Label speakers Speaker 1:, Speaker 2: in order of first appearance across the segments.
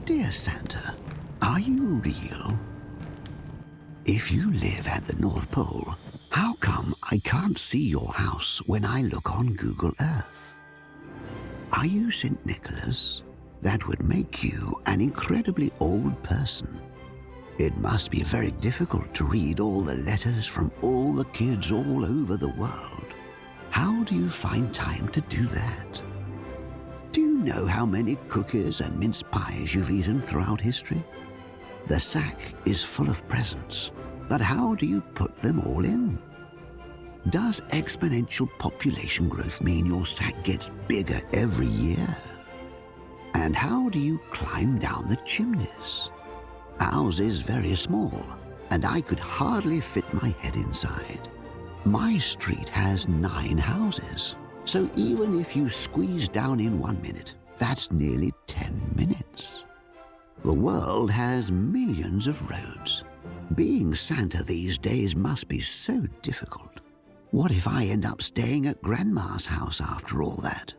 Speaker 1: Dear Santa, are you real? If you live at the North Pole, how come I can't see your house when I look on Google Earth? Are you St. Nicholas? That would make you an incredibly old person. It must be very difficult to read all the letters from all the kids all over the world. How do you find time to do that? Do you know how many cookies and mince pies you've eaten throughout history? The sack is full of presents, but how do you put them all in? Does exponential population growth mean your sack gets bigger every year? And how do you climb down the chimneys? Ours is very small, and I could hardly fit my head inside. My street has 9 houses, so even if you squeeze down in 1 minute, that's nearly 10 minutes. The world has millions of roads. Being Santa these days must be so difficult. What if I end up staying at Grandma's house after all that?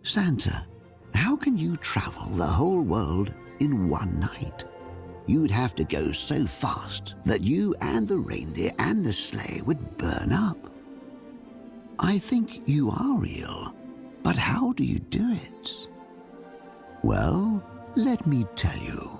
Speaker 1: Santa, how can you travel the whole world in 1 night? You'd have to go so fast that you and the reindeer and the sleigh would burn up. I think you are real, but how do you do it? Well, let me tell you.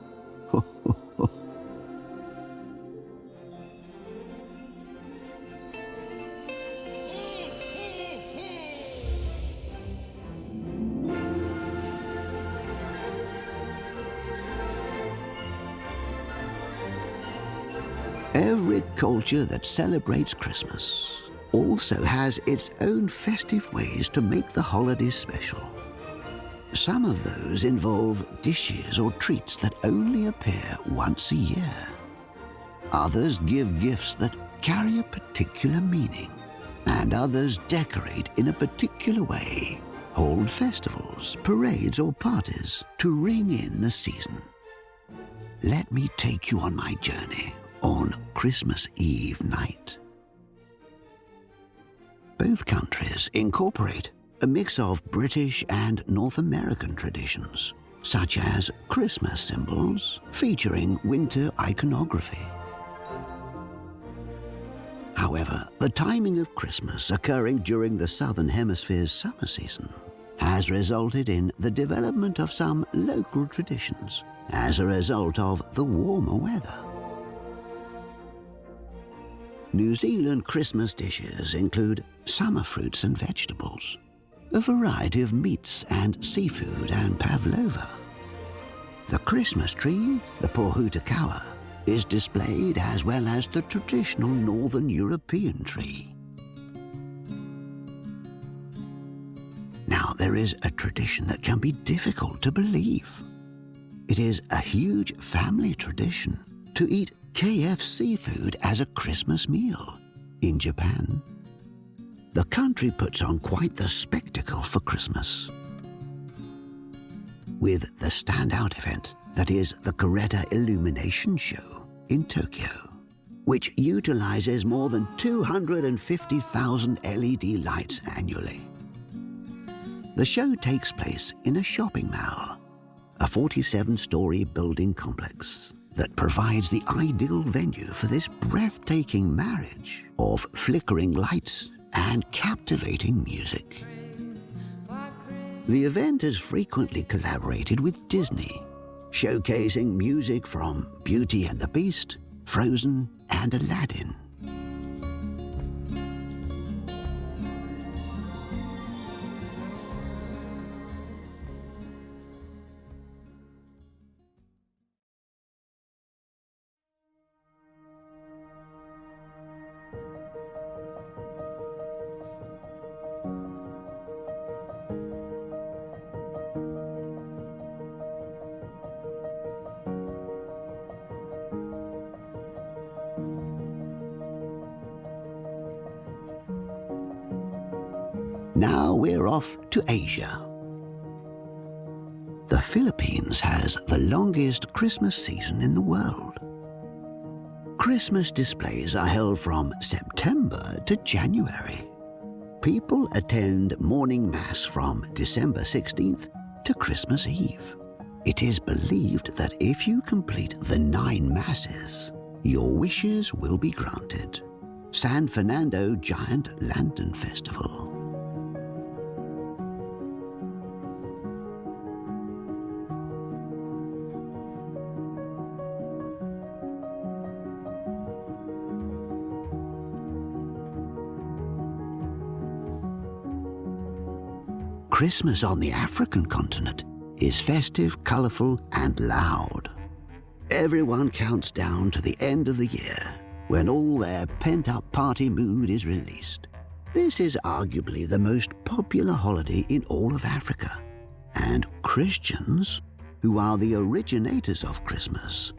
Speaker 1: Every culture that celebrates Christmas also has its own festive ways to make the holiday special. Some of those involve dishes or treats that only appear once a year. Others give gifts that carry a particular meaning, and others decorate in a particular way, hold festivals, parades, or parties to ring in the season. Let me take you on my journey on Christmas Eve night. Both countries incorporate a mix of British and North American traditions, such as Christmas symbols featuring winter iconography. However, the timing of Christmas occurring during the Southern Hemisphere's summer season has resulted in the development of some local traditions as a result of the warmer weather. New Zealand Christmas dishes include summer fruits and vegetables, a variety of meats and seafood and pavlova. The Christmas tree, the pohutukawa, is displayed as well as the traditional Northern European tree. Now, there is a tradition that can be difficult to believe. It is a huge family tradition to eat KFC food as a Christmas meal in Japan. The country puts on quite the spectacle for Christmas, with the standout event that is the Caretta Illumination Show in Tokyo, which utilizes more than 250,000 LED lights annually. The show takes place in a shopping mall, a 47-story building complex that provides the ideal venue for this breathtaking marriage of flickering lights and captivating music. The event has frequently collaborated with Disney, showcasing music from Beauty and the Beast, Frozen, and Aladdin. Now we're off to Asia. The Philippines has the longest Christmas season in the world. Christmas displays are held from September to January. People attend morning mass from December 16th to Christmas Eve. It is believed that if you complete the 9 masses, your wishes will be granted. San Fernando Giant Lantern Festival. Christmas on the African continent is festive, colorful, and loud. Everyone counts down to the end of the year, when all their pent-up party mood is released. This is arguably the most popular holiday in all of Africa. And Christians, who are the originators of Christmas,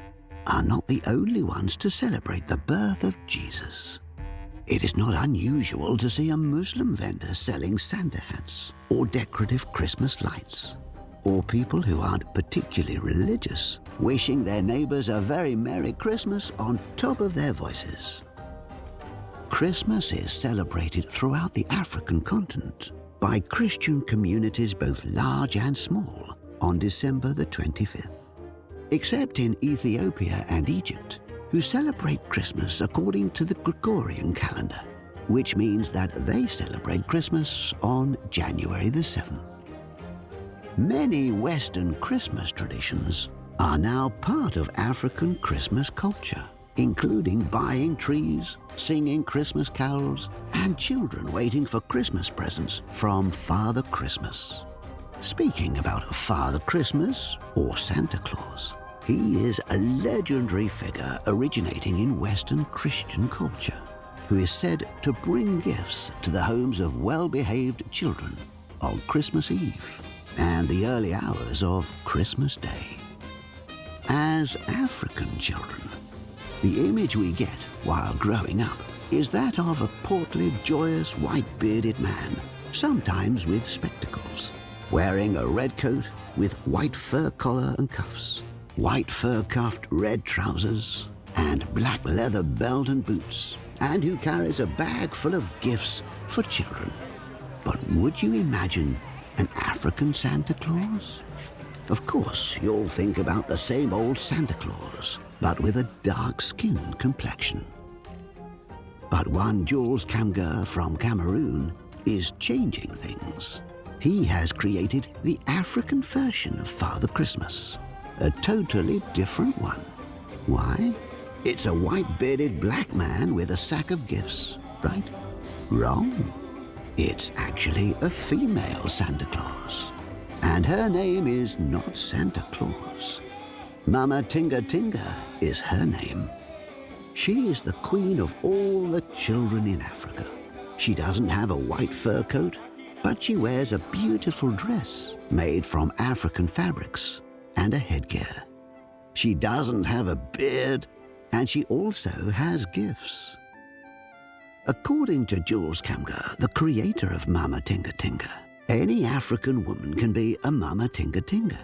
Speaker 1: are not the only ones to celebrate the birth of Jesus. It is not unusual to see a Muslim vendor selling Santa hats or decorative Christmas lights, or people who aren't particularly religious wishing their neighbors a very Merry Christmas on top of their voices. Christmas is celebrated throughout the African continent by Christian communities both large and small on December the 25th, except in Ethiopia and Egypt, who celebrate Christmas according to the Gregorian calendar, which means that they celebrate Christmas on January the 7th. Many Western Christmas traditions are now part of African Christmas culture, including buying trees, singing Christmas carols, and children waiting for Christmas presents from Father Christmas. Speaking about Father Christmas, or Santa Claus, he is a legendary figure originating in Western Christian culture, who is said to bring gifts to the homes of well-behaved children on Christmas Eve and the early hours of Christmas Day. As African children, the image we get while growing up is that of a portly, joyous, white-bearded man, sometimes with spectacles, wearing a red coat with white fur collar and cuffs, white fur-cuffed red trousers, and black leather belt and boots, and who carries a bag full of gifts for children. But would you imagine an African Santa Claus? Of course, you'll think about the same old Santa Claus, but with a dark-skinned complexion. But one Jules Kamger from Cameroon is changing things. He has created the African version of Father Christmas, a totally different one. Why? It's a white-bearded black man with a sack of gifts, right? Wrong. It's actually a female Santa Claus. And her name is not Santa Claus. Mama Tinga Tinga is her name. She is the queen of all the children in Africa. She doesn't have a white fur coat, but she wears a beautiful dress made from African fabrics and a headgear. She doesn't have a beard, and she also has gifts. According to Jules Kamger, the creator of Mama Tinga Tinga, any African woman can be a Mama Tinga Tinga,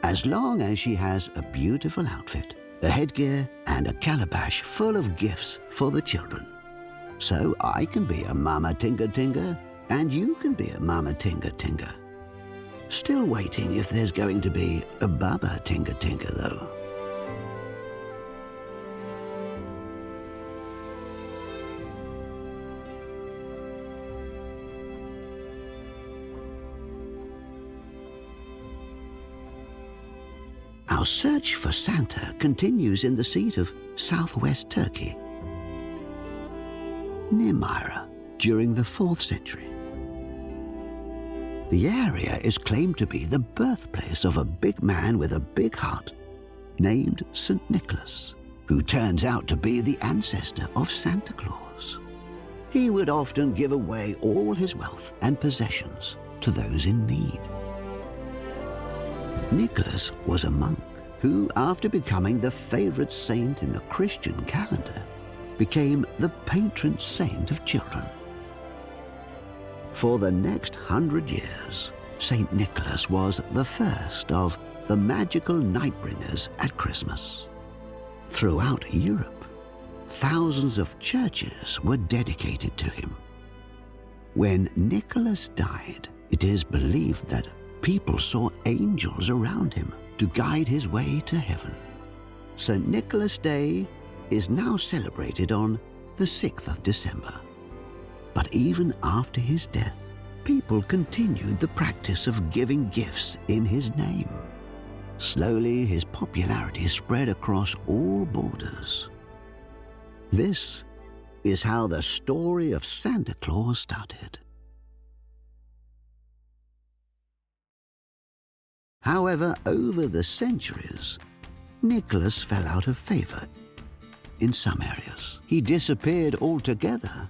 Speaker 1: as long as she has a beautiful outfit, a headgear, and a calabash full of gifts for the children. So I can be a Mama Tinga Tinga, and you can be a Mama Tinga Tinga. Still waiting if there's going to be a Baba Tinga Tinga, though. Our search for Santa continues in the seat of southwest Turkey, near Myra, during the 4th century. The area is claimed to be the birthplace of a big man with a big heart named St. Nicholas, who turns out to be the ancestor of Santa Claus. He would often give away all his wealth and possessions to those in need. Nicholas was a monk who, after becoming the favorite saint in the Christian calendar, became the patron saint of children. For the next 100 years, St. Nicholas was the first of the magical night-bringers at Christmas. Throughout Europe, thousands of churches were dedicated to him. When Nicholas died, it is believed that people saw angels around him, to guide his way to heaven. St. Nicholas Day is now celebrated on the 6th of December. But even after his death, people continued the practice of giving gifts in his name. Slowly, his popularity spread across all borders. This is how the story of Santa Claus started. However, over the centuries, Nicholas fell out of favor. In some areas, he disappeared altogether,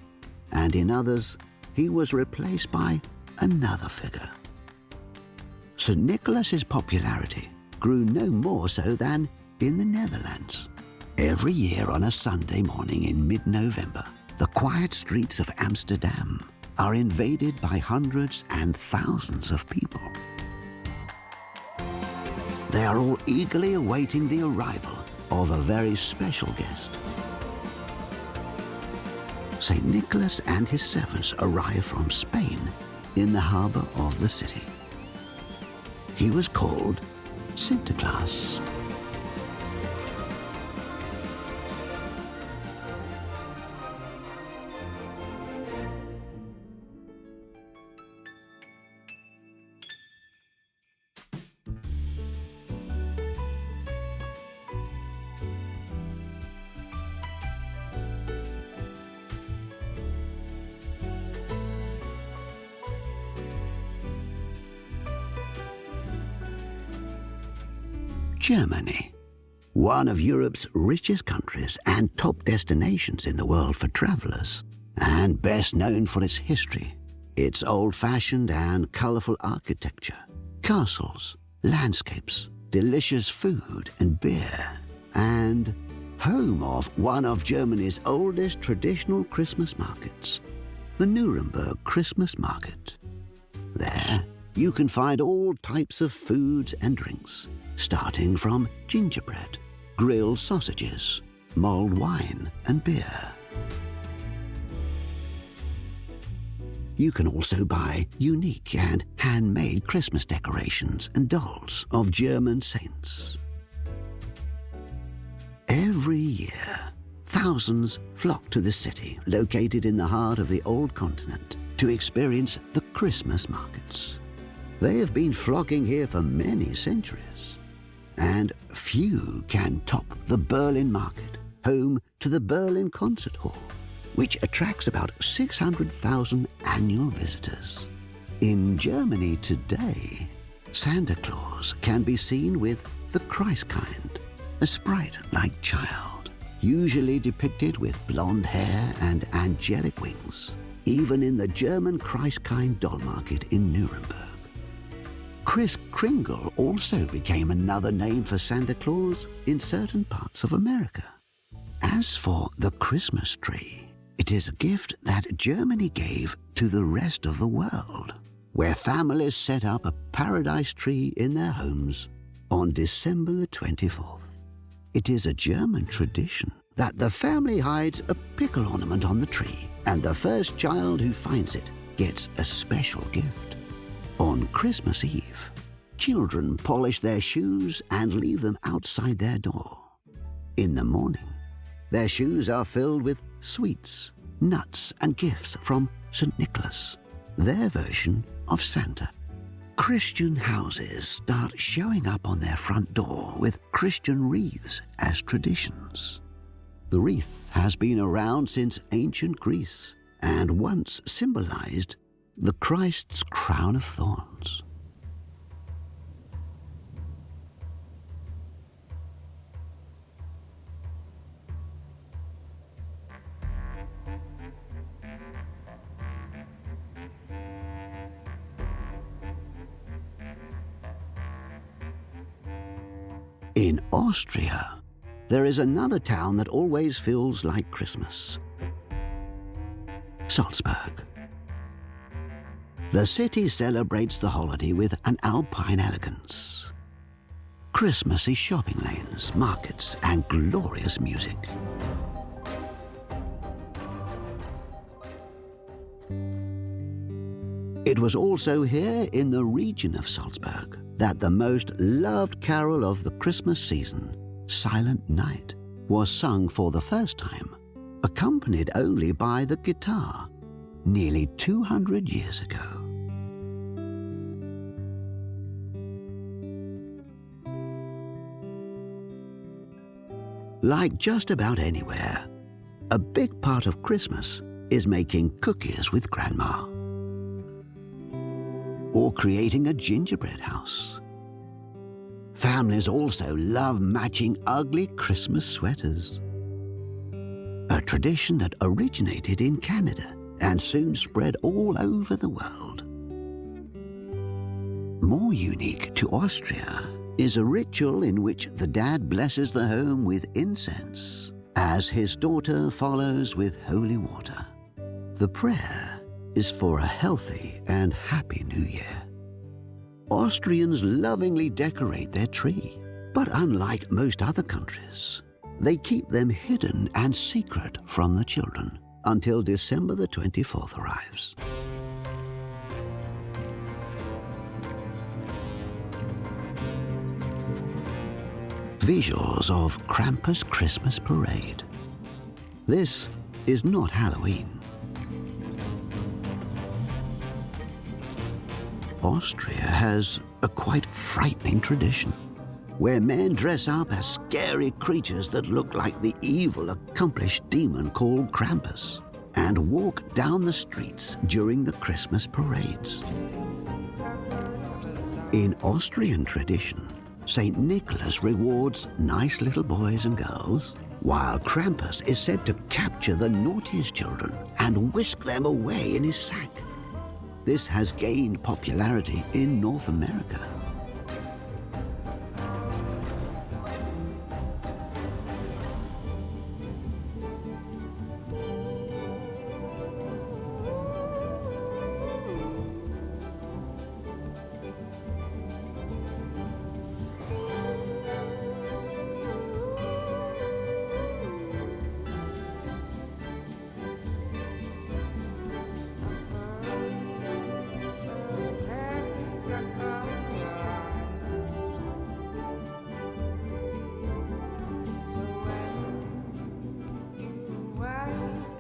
Speaker 1: and in others, he was replaced by another figure. St. Nicholas's popularity grew no more so than in the Netherlands. Every year on a Sunday morning in mid-November, the quiet streets of Amsterdam are invaded by hundreds and thousands of people. They are all eagerly awaiting the arrival of a very special guest. St. Nicholas and his servants arrived from Spain in the harbor of the city. He was called Santa Claus. Germany, one of Europe's richest countries and top destinations in the world for travelers, and best known for its history, its old-fashioned and colorful architecture, castles, landscapes, delicious food and beer, and home of one of Germany's oldest traditional Christmas markets, the Nuremberg Christmas Market. There, you can find all types of foods and drinks, starting from gingerbread, grilled sausages, mulled wine, and beer. You can also buy unique and handmade Christmas decorations and dolls of German saints. Every year, thousands flock to the city located in the heart of the old continent to experience the Christmas markets. They have been flocking here for many centuries, and few can top the Berlin Market, home to the Berlin Concert Hall, which attracts about 600,000 annual visitors. In Germany today, Santa Claus can be seen with the Christkind, a sprite-like child, usually depicted with blonde hair and angelic wings, even in the German Christkind doll market in Nuremberg. Kris Kringle also became another name for Santa Claus in certain parts of America. As for the Christmas tree, it is a gift that Germany gave to the rest of the world, where families set up a paradise tree in their homes on December the 24th. It is a German tradition that the family hides a pickle ornament on the tree, and the first child who finds it gets a special gift. On Christmas Eve, children polish their shoes and leave them outside their door. In the morning, their shoes are filled with sweets, nuts, and gifts from St. Nicholas, their version of Santa. Christian houses start showing up on their front door with Christian wreaths as traditions. The wreath has been around since ancient Greece and once symbolized the Christ's crown of thorns. In Austria, there is another town that always feels like Christmas: Salzburg. The city celebrates the holiday with an alpine elegance. Christmassy shopping lanes, markets, and glorious music. It was also here in the region of Salzburg that the most loved carol of the Christmas season, Silent Night, was sung for the first time, accompanied only by the guitar, nearly 200 years ago. Like just about anywhere, a big part of Christmas is making cookies with Grandma, or creating a gingerbread house. Families also love matching ugly Christmas sweaters, a tradition that originated in Canada and soon spread all over the world. More unique to Austria is a ritual in which the dad blesses the home with incense as his daughter follows with holy water. The prayer is for a healthy and happy new year. Austrians lovingly decorate their tree, but unlike most other countries, they keep them hidden and secret from the children until December the 24th arrives. Visuals of Krampus Christmas Parade. This is not Halloween. Austria has a quite frightening tradition, where men dress up as scary creatures that look like the evil, accomplished demon called Krampus, and walk down the streets during the Christmas parades. In Austrian tradition, St. Nicholas rewards nice little boys and girls, while Krampus is said to capture the naughtiest children and whisk them away in his sack. This has gained popularity in North America.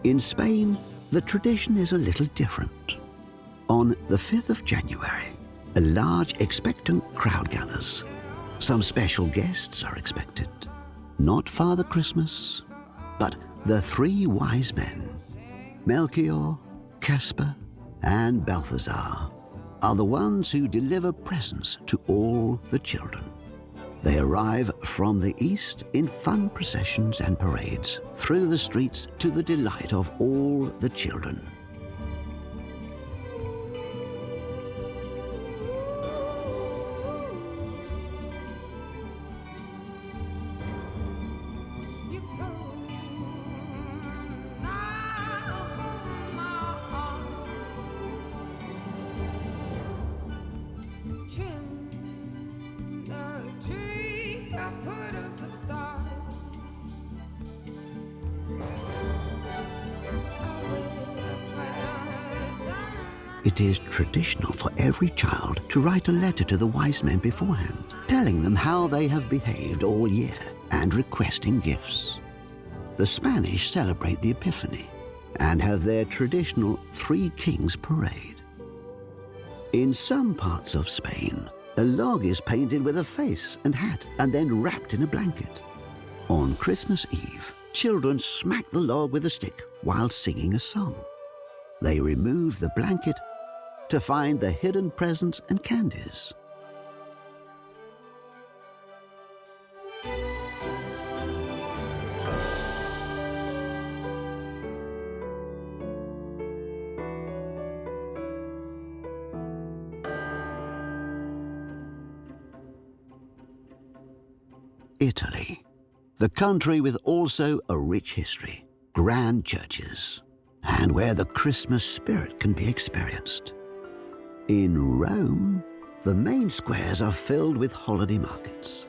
Speaker 1: In Spain, the tradition is a little different. On the 5th of January, a large expectant crowd gathers. Some special guests are expected. Not Father Christmas, but the three wise men, Melchior, Caspar, and Balthazar, are the ones who deliver presents to all the children. They arrive from the east in fun processions and parades through the streets to the delight of all the children. It is traditional for every child to write a letter to the wise men beforehand, telling them how they have behaved all year and requesting gifts. The Spanish celebrate the Epiphany and have their traditional Three Kings parade. In some parts of Spain, a log is painted with a face and hat and then wrapped in a blanket. On Christmas Eve, children smack the log with a stick while singing a song. They remove the blanket to find the hidden presents and candies. Italy, the country with also a rich history, grand churches, and where the Christmas spirit can be experienced. In Rome, the main squares are filled with holiday markets.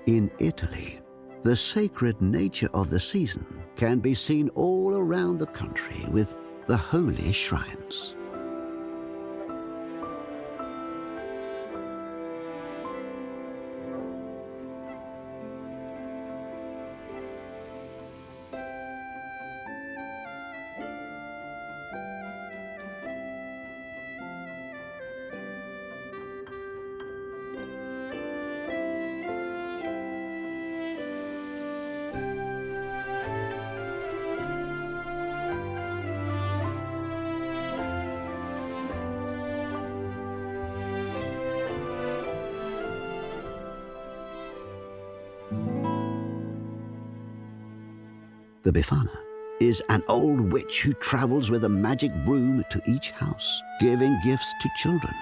Speaker 1: In Italy, the sacred nature of the season can be seen all around the country with the holy shrines. The Befana is an old witch who travels with a magic broom to each house, giving gifts to children.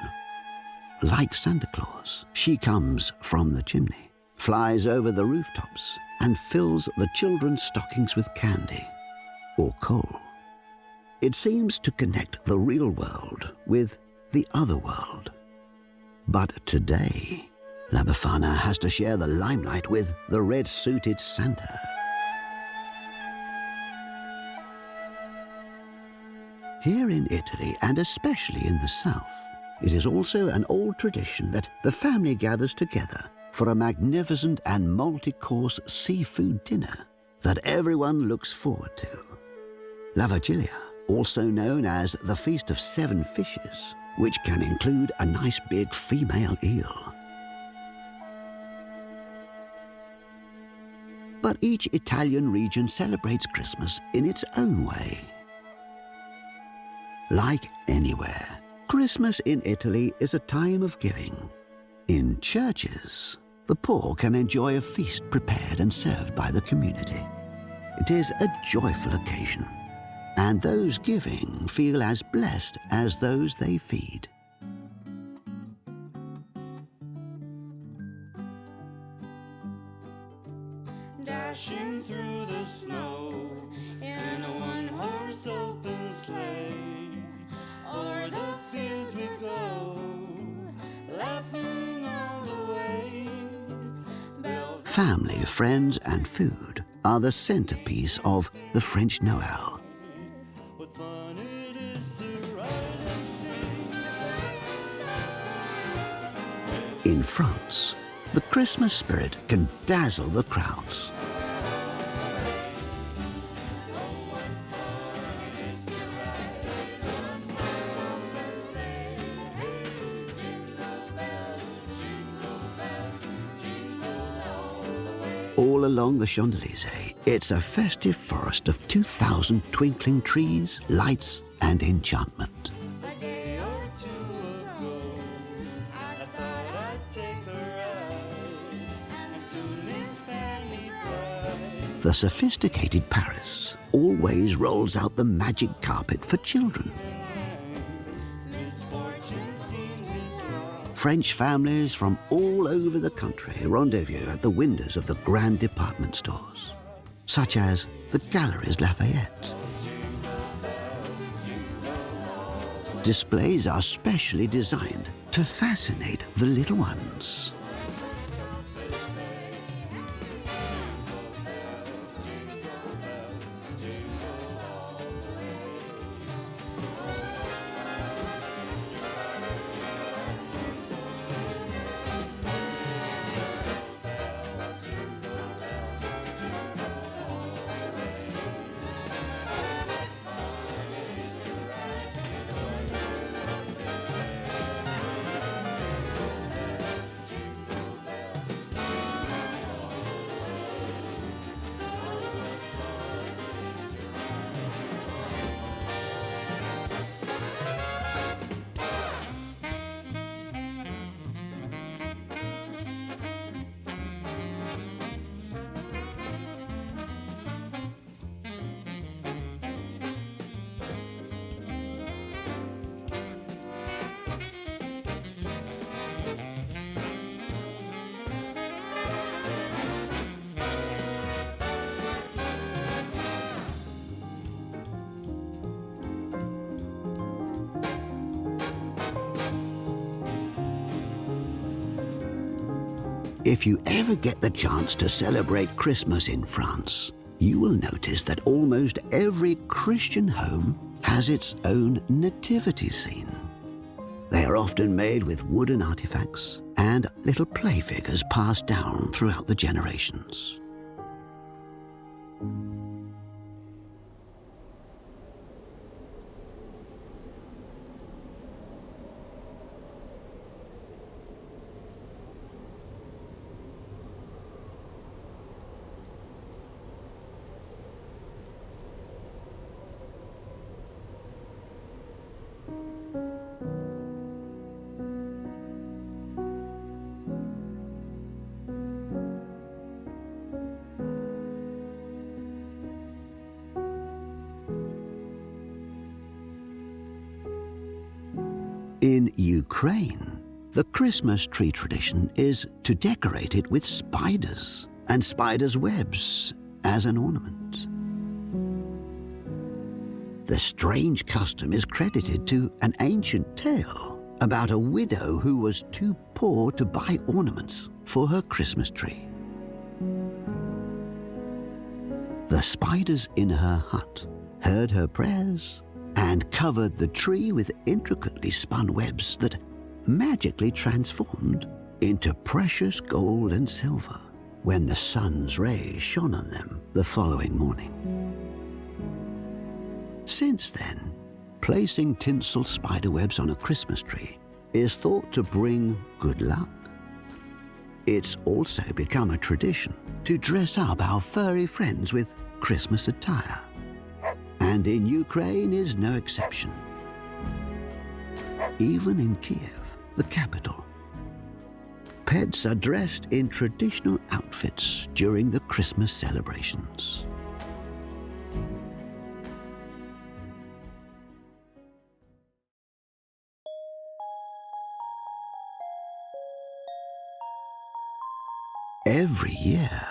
Speaker 1: Like Santa Claus, she comes from the chimney, flies over the rooftops, and fills the children's stockings with candy or coal. It seems to connect the real world with the other world. But today, La Befana has to share the limelight with the red-suited Santa. Here in Italy, and especially in the south, it is also an old tradition that the family gathers together for a magnificent and multi-course seafood dinner that everyone looks forward to. La Vigilia, also known as the Feast of Seven Fishes, which can include a nice big female eel. But each Italian region celebrates Christmas in its own way. Like anywhere, Christmas in Italy is a time of giving. In churches, the poor can enjoy a feast prepared and served by the community. It is a joyful occasion, and those giving feel as blessed as those they feed.
Speaker 2: Dashing through the snow in a one-horse open sleigh, o'er the fields we go, laughing all the way.
Speaker 1: Family, friends, and food are the centerpiece of the French Noel.
Speaker 2: What fun it is to ride and sing.
Speaker 1: In France, the Christmas spirit can dazzle the crowds. All along the Champs-Élysées, it's a festive forest of 2,000 twinkling trees, lights, and enchantment.
Speaker 2: A day or two ago, I thought I'd take a ride, and soon Miss Fanny cried.
Speaker 1: The sophisticated Paris always rolls out the magic carpet for children.
Speaker 2: Misfortune seemed his lot.
Speaker 1: French families from all over the country rendezvous at the windows of the grand department stores, such as the Galeries Lafayette. Displays are specially designed to fascinate the little ones. If you ever get the chance to celebrate Christmas in France, you will notice that almost every Christian home has its own nativity scene. They are often made with wooden artifacts and little play figures passed down throughout the generations. In Ukraine, the Christmas tree tradition is to decorate it with spiders and spiders' webs as an ornament. The strange custom is credited to an ancient tale about a widow who was too poor to buy ornaments for her Christmas tree. The spiders in her hut heard her prayers and covered the tree with intricately spun webs that magically transformed into precious gold and silver when the sun's rays shone on them the following morning. Since then, placing tinsel spider webs on a Christmas tree is thought to bring good luck. It's also become a tradition to dress up our furry friends with Christmas attire. And in Ukraine is no exception. Even in Kiev, the capital, pets are dressed in traditional outfits during the Christmas celebrations. Every year,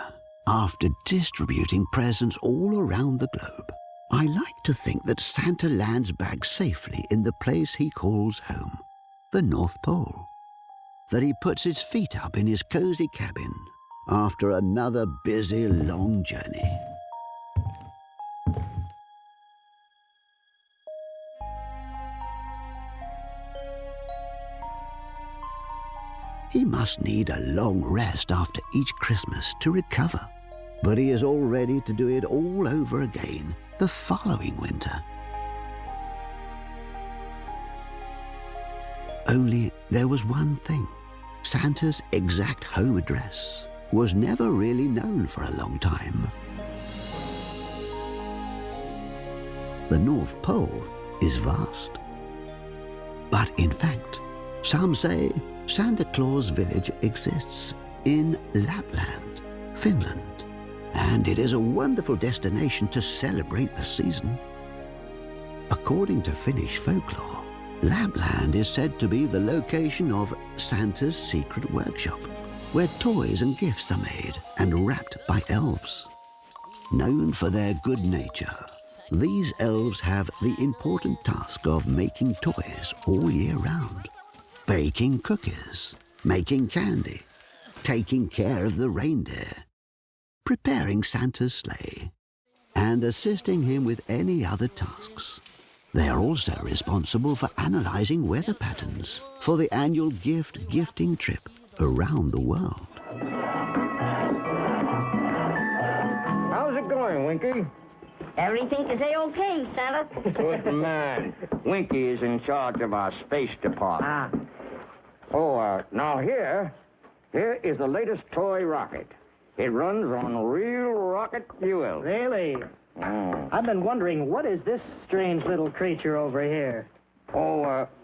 Speaker 1: after distributing presents all around the globe, I like to think that Santa lands back safely in the place he calls home, the North Pole, that he puts his feet up in his cozy cabin after another busy, long journey. He must need a long rest after each Christmas to recover, but he is all ready to do it all over again the following winter. Only there was one thing. Santa's exact home address was never really known for a long time. The North Pole is vast. But in fact, some say Santa Claus village exists in Lapland, Finland, and it is a wonderful destination to celebrate the season. According to Finnish folklore, Lapland is said to be the location of Santa's secret workshop, where toys and gifts are made and wrapped by elves. Known for their good nature, these elves have the important task of making toys all year round, baking cookies, making candy, taking care of the reindeer, preparing Santa's sleigh, and assisting him with any other tasks. They are also responsible for analyzing weather patterns for the annual gifting trip around the world.
Speaker 3: How's it going, Winky?
Speaker 4: Everything is A-OK, Santa.
Speaker 3: Good man. Winky is in charge of our space department. Now here is the latest toy rocket. It runs on real rocket fuel.
Speaker 5: Really? I've been wondering, what is this strange little creature over here?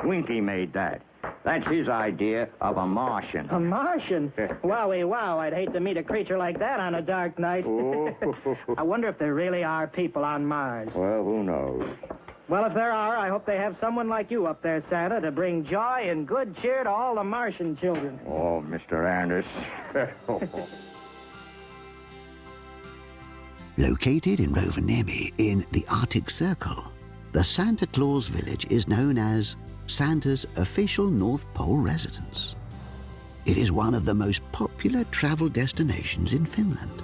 Speaker 3: Winky made that. That's his idea of a Martian.
Speaker 5: A Martian? Wowie wow, I'd hate to meet a creature like that on a dark night. I wonder if there really are people on Mars.
Speaker 3: Well, who knows?
Speaker 5: Well, if there are, I hope they have someone like you up there, Santa, to bring joy and good cheer to all the Martian children.
Speaker 3: Oh, Mr. Anders.
Speaker 1: Located in Rovaniemi in the Arctic Circle, the Santa Claus village is known as Santa's official North Pole residence. It is one of the most popular travel destinations in Finland.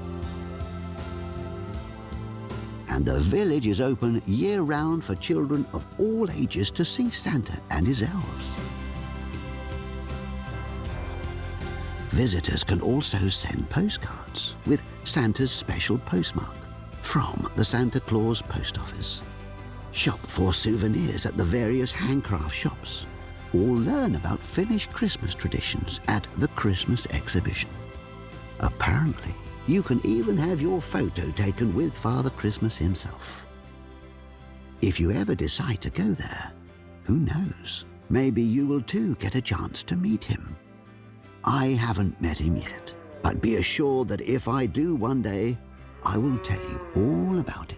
Speaker 1: And the village is open year-round for children of all ages to see Santa and his elves. Visitors can also send postcards with Santa's special postmark from the Santa Claus post office, shop for souvenirs at the various handcraft shops, or learn about Finnish Christmas traditions at the Christmas exhibition. Apparently, you can even have your photo taken with Father Christmas himself. If you ever decide to go there, who knows, maybe you will too get a chance to meet him. I haven't met him yet, but be assured that if I do one day, I will tell you all about it.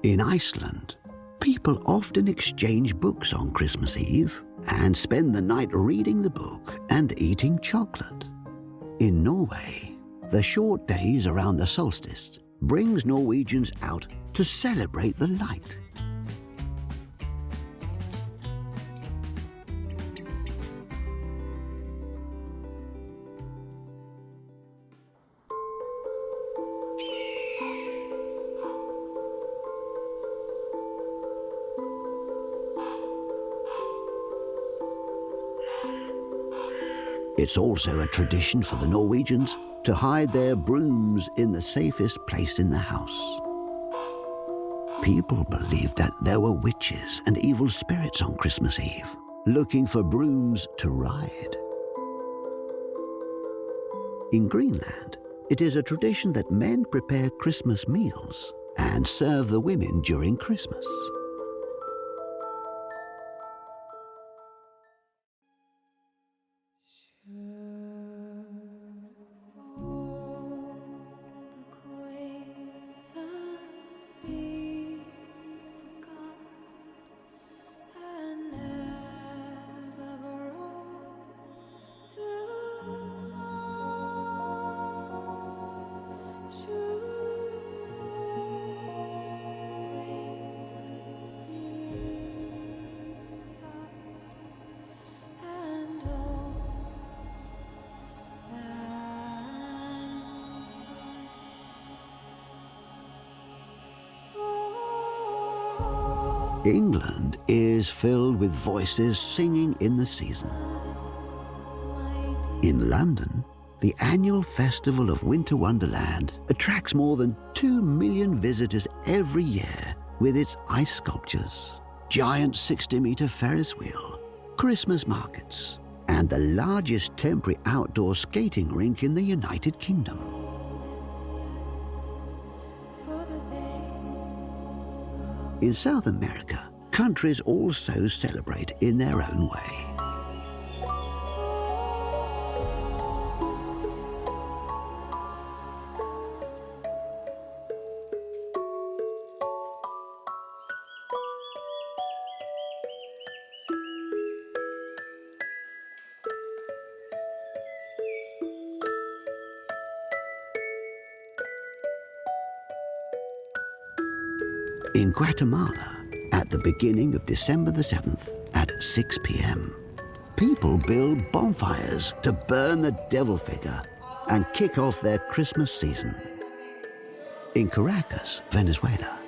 Speaker 1: In Iceland, people often exchange books on Christmas Eve and spend the night reading the book and eating chocolate. In Norway, the short days around the solstice brings Norwegians out to celebrate the light. It's also a tradition for the Norwegians to hide their brooms in the safest place in the house. People believed that there were witches and evil spirits on Christmas Eve, looking for brooms to ride. In Greenland, it is a tradition that men prepare Christmas meals and serve the women during Christmas. England is filled with voices singing in the season. In London, the annual Festival of Winter Wonderland attracts more than 2 million visitors every year with its ice sculptures, giant 60-meter Ferris wheel, Christmas markets, and the largest temporary outdoor skating rink in the United Kingdom. In South America, countries also celebrate in their own way. In Guatemala, at the beginning of December the 7th at 6 p.m., people build bonfires to burn the devil figure and kick off their Christmas season. In Caracas, Venezuela,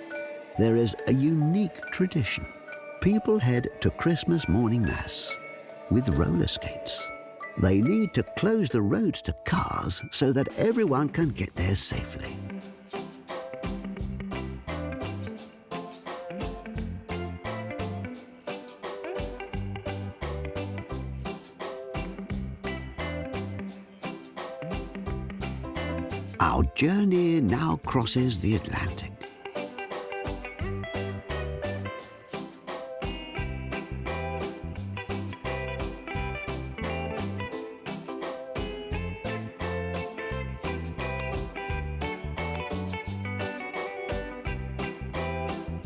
Speaker 1: there is a unique tradition. People head to Christmas morning mass with roller skates. They need to close the roads to cars so that everyone can get there safely. Our journey now crosses the Atlantic.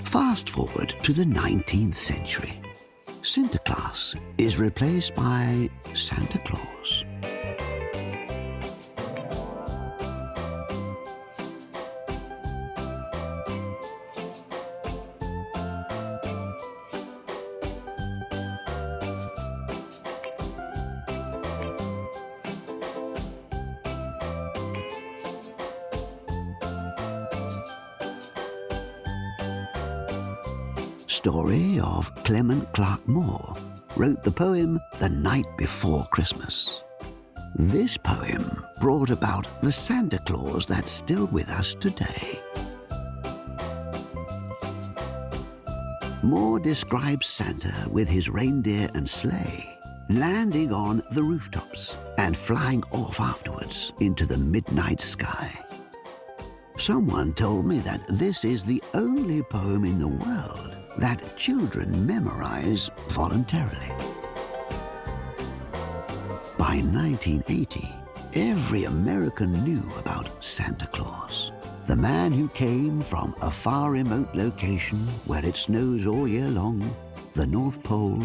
Speaker 1: Fast forward to the 19th century. Santa Claus is replaced by Santa Claus. Story of Clement Clark Moore wrote the poem The Night Before Christmas. This poem brought about the Santa Claus that's still with us today. Moore describes Santa with his reindeer and sleigh, landing on the rooftops and flying off afterwards into the midnight sky. Someone told me that this is the only poem in the world that children memorize voluntarily. By 1980, every American knew about Santa Claus. The man who came from a far remote location where it snows all year long, the North Pole,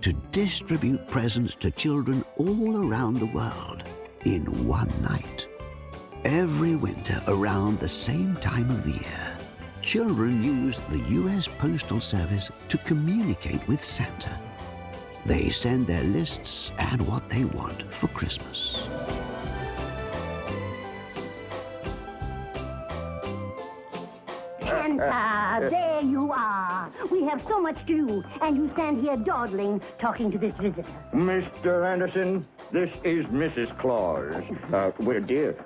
Speaker 1: to distribute presents to children all around the world in one night. Every winter around the same time of the year, children use the U.S. Postal Service to communicate with Santa. They send their lists and what they want for Christmas.
Speaker 4: Santa, there you are. We have so much to do, and you stand here dawdling, talking to this visitor.
Speaker 3: Mr. Anderson, this is Mrs. Claus.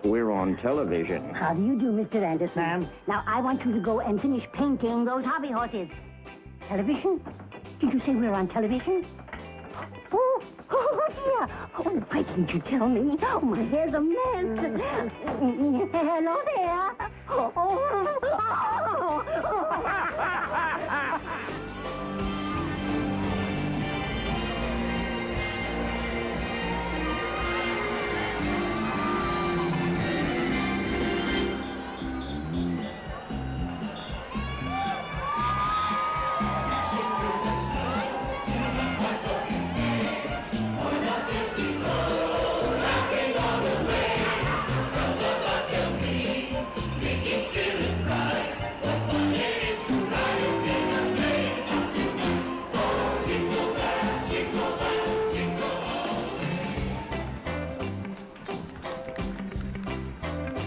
Speaker 3: We're on television.
Speaker 4: How do you do, Mr. Anderson?
Speaker 5: Ma'am?
Speaker 4: Now, I want you to go and finish painting those hobby horses. Television? Did you say we're on television? Oh, dear. Oh, why didn't you tell me? Oh, my hair's a mess. Hello there.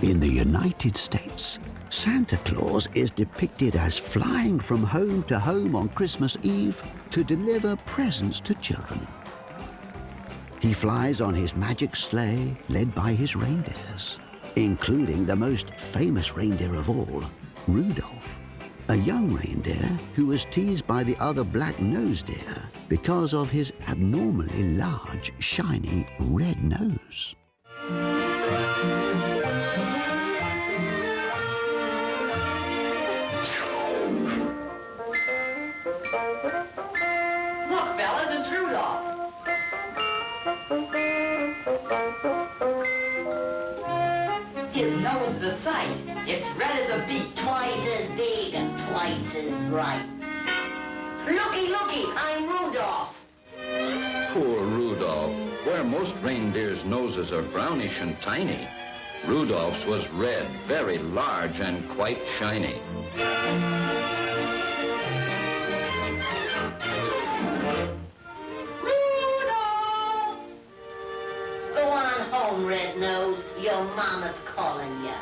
Speaker 1: In the United States, Santa Claus is depicted as flying from home to home on Christmas Eve to deliver presents to children. He flies on his magic sleigh led by his reindeers, including the most famous reindeer of all, Rudolph, a young reindeer who was teased by the other black-nosed deer because of his abnormally large, shiny red nose.
Speaker 6: Look, fellas, it's Rudolph. His nose is a sight. It's red as a beet.
Speaker 4: Twice as big and twice as bright.
Speaker 6: Looky, I'm Rudolph.
Speaker 7: Poor Rudolph. Where most reindeers' noses are brownish and tiny, Rudolph's was red, very large, and quite shiny.
Speaker 6: Rudolph!
Speaker 4: Go on home, Red Nose. Your mama's calling you.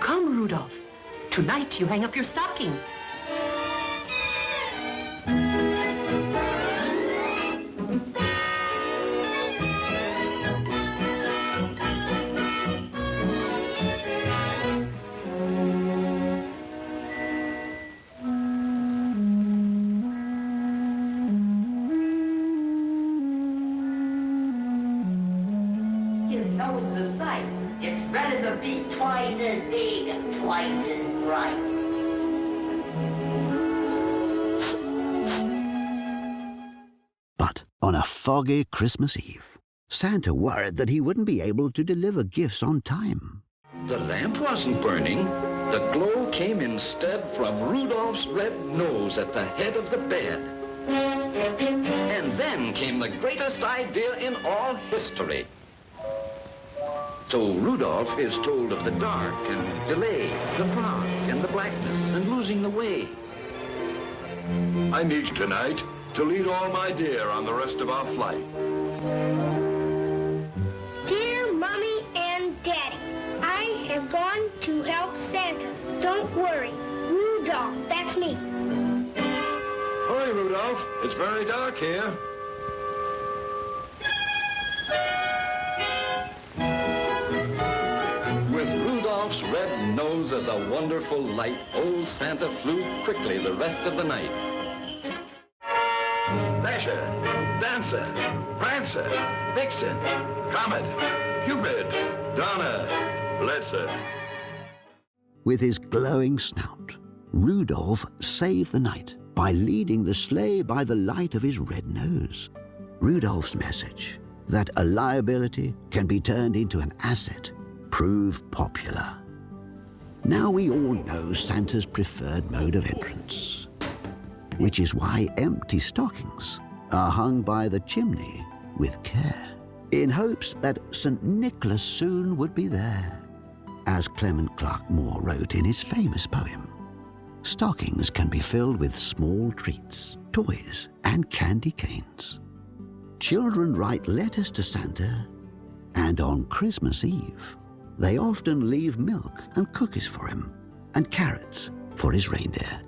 Speaker 6: Come, Rudolph. Tonight you hang up your stocking. His nose is a sight. It's red as a beet.
Speaker 4: Twice as big and twice as bright.
Speaker 1: But on a foggy Christmas Eve, Santa worried that he wouldn't be able to deliver gifts on time.
Speaker 7: The lamp wasn't burning. The glow came instead from Rudolph's red nose at the head of the bed. And then came the greatest idea in all history. So Rudolph is told of the dark and delay, the fog and the blackness and losing the way.
Speaker 8: I need you tonight to lead all my deer on the rest of our flight.
Speaker 9: Dear Mommy and Daddy, I have gone to help Santa. Don't worry. Rudolph, that's me.
Speaker 8: Hurry, Rudolph. It's very dark here.
Speaker 7: With Rudolph's red nose as a wonderful light, old Santa flew quickly the rest of the night.
Speaker 8: Dasher, Dancer, Prancer, Vixen, Comet, Cupid, Donner, Blitzen.
Speaker 1: With his glowing snout, Rudolph saved the night by leading the sleigh by the light of his red nose. Rudolph's message that a liability can be turned into an asset proved popular. Now we all know Santa's preferred mode of entrance, which is why empty stockings are hung by the chimney with care, in hopes that St. Nicholas soon would be there. As Clement Clark Moore wrote in his famous poem, stockings can be filled with small treats, toys, and candy canes. Children write letters to Santa, and on Christmas Eve, they often leave milk and cookies for him, and carrots for his reindeer.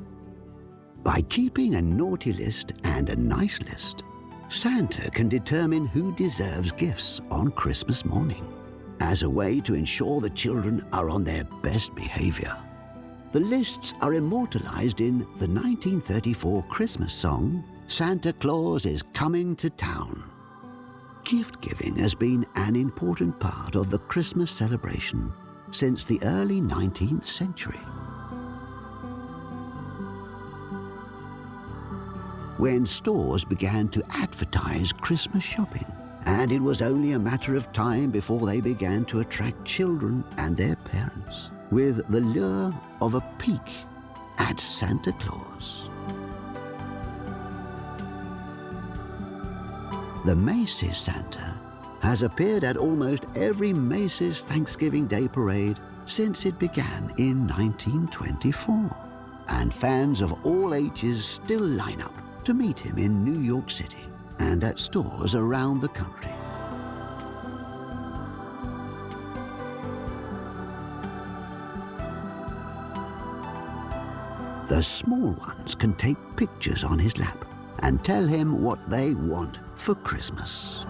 Speaker 1: By keeping a naughty list and a nice list, Santa can determine who deserves gifts on Christmas morning, as a way to ensure the children are on their best behavior. The lists are immortalized in the 1934 Christmas song, Santa Claus is Coming to Town. Gift-giving has been an important part of the Christmas celebration since the early 19th century. When stores began to advertise Christmas shopping, and it was only a matter of time before they began to attract children and their parents with the lure of a peek at Santa Claus. The Macy's Santa has appeared at almost every Macy's Thanksgiving Day parade since it began in 1924, and fans of all ages still line up to meet him in New York City and at stores around the country. The small ones can take pictures on his lap and tell him what they want for Christmas.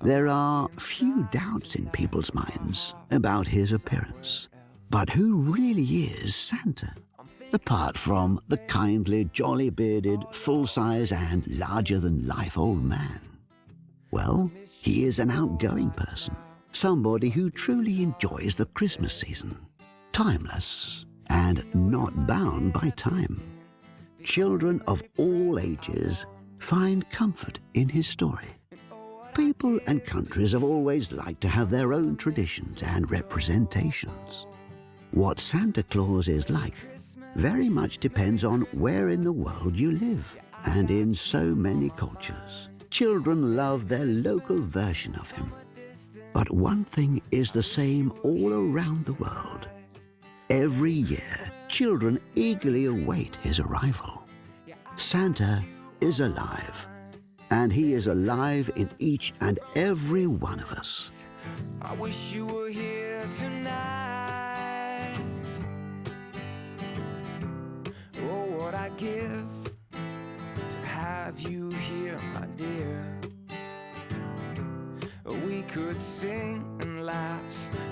Speaker 1: There are few doubts in people's minds about his appearance. But who really is Santa, apart from the kindly, jolly-bearded, full-size and larger-than-life old man? Well, he is an outgoing person, somebody who truly enjoys the Christmas season, timeless and not bound by time. Children of all ages find comfort in his story. People and countries have always liked to have their own traditions and representations. What Santa Claus is like very much depends on where in the world you live. And in so many cultures, children love their local version of him. But one thing is the same all around the world. Every year, children eagerly await his arrival. Santa is alive. And he is alive in each and every one of us.
Speaker 2: I wish you were here tonight. Oh, what I'd give to have you here, my dear. We could sing and laugh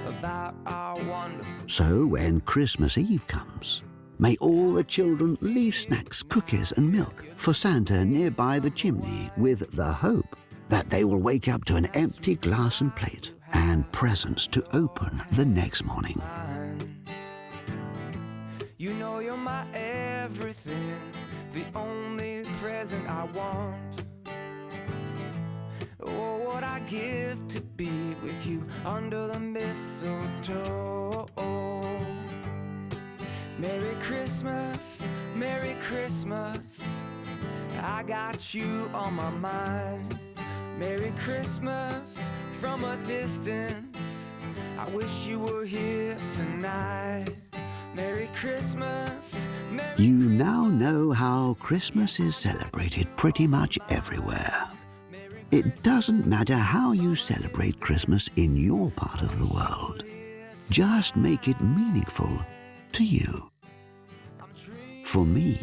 Speaker 2: about our wonderful...
Speaker 1: So when Christmas Eve comes, may all the children leave snacks, cookies and milk for Santa nearby the chimney with the hope that they will wake up to an empty glass and plate and presents to open the next morning.
Speaker 2: You know you're my everything, the only present I want. Oh, what I give to be with you under the mistletoe. Merry Christmas, Merry Christmas, I got you on my mind. Merry Christmas from a distance, I wish you were here tonight. Merry Christmas,
Speaker 1: You now know how Christmas is celebrated pretty much everywhere. It doesn't matter how you celebrate Christmas in your part of the world. Just make it meaningful to you. For me,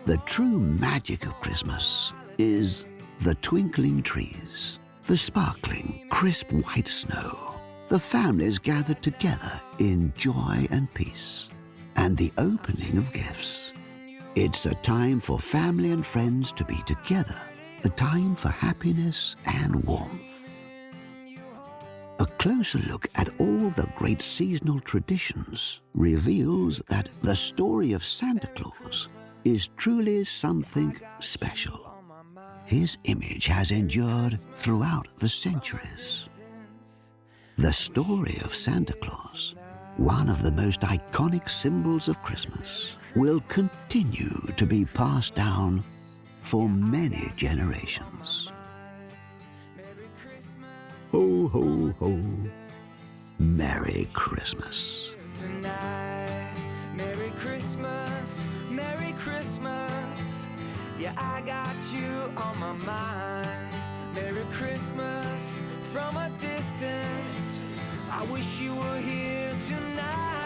Speaker 1: the true magic of Christmas is the twinkling trees, the sparkling, crisp white snow, the families gathered together in joy and peace, and the opening of gifts. It's a time for family and friends to be together, a time for happiness and warmth. A closer look at all the great seasonal traditions reveals that the story of Santa Claus is truly something special. His image has endured throughout the centuries. The story of Santa Claus, one of the most iconic symbols of Christmas, will continue to be passed down for many generations. Ho, ho, ho. Merry Christmas.
Speaker 2: Tonight, Merry Christmas, Merry Christmas. Yeah, I got you on my mind. Merry Christmas from a distance. I wish you were here tonight.